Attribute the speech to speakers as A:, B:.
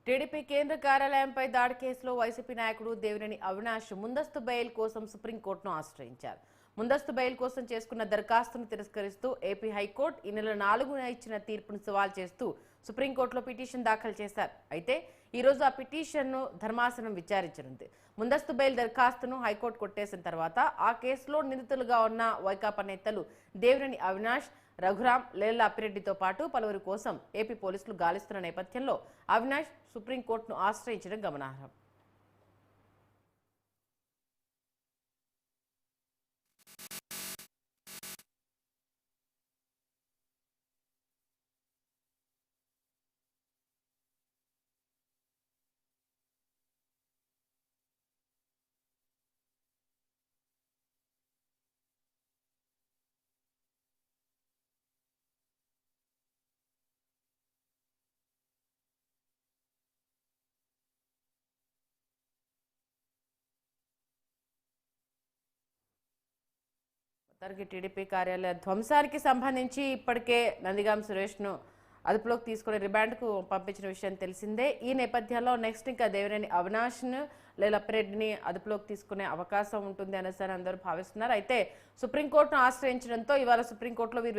A: TDP కేంద్ర కార్యాలయంపై దాడి కేసులో వైసీపీ నాయకుడు దేవినేని అవినాష్ ముందస్తు బెయిల్ కోసం సుప్రీంకోర్టును ఆశ్రయించారు. ముందస్తు బెయిల్ కోసం చేసుకున్న దరఖాస్తును తిరస్కరిస్తూ ఏపీ హైకోర్టు ఈ నెల 4న ఇచ్చిన తీర్పును సవాల్ చేస్తూ సుప్రీంకోర్టులో పిటిషన్ దాఖలు చేశారు. అయితే ఈ రోజు ఆ పిటిషన్ను ధర్మాసనం విచారించనుంది. ముందస్తు బెయిల్ దరఖాస్తును హైకోర్టు కొట్టేసిన తర్వాత ఆ కేసులో నిందితులుగా ఉన్న వైకాపా నేతలు దేవినేని అవినాష్, రఘురాం, లేళ్ల అప్పిరెడ్డితో పాటు పలువురి కోసం ఏపీ పోలీసులు గాలిస్తున్న నేపథ్యంలో అవినాష్ సుప్రీంకోర్టును ఆశ్రయించడం గమనార్హం. టీడీపీ కార్యాలయ ధ్వంసానికి సంబంధించి ఇప్పటికే నందిగాం సురేష్ను అదుపులోకి తీసుకుని రిమాండ్కు పంపించిన విషయం తెలిసిందే. ఈ నేపథ్యంలో నెక్స్ట్ ఇంకా దేవినేని అవినాష్ను లేదా అప్పిరెడ్డిని అదుపులోకి తీసుకునే అవకాశం ఉంటుంది అనేసి అందరూ భావిస్తున్నారు. అయితే సుప్రీంకోర్టును ఆశ్రయించడంతో ఇవాళ సుప్రీంకోర్టులో వీరు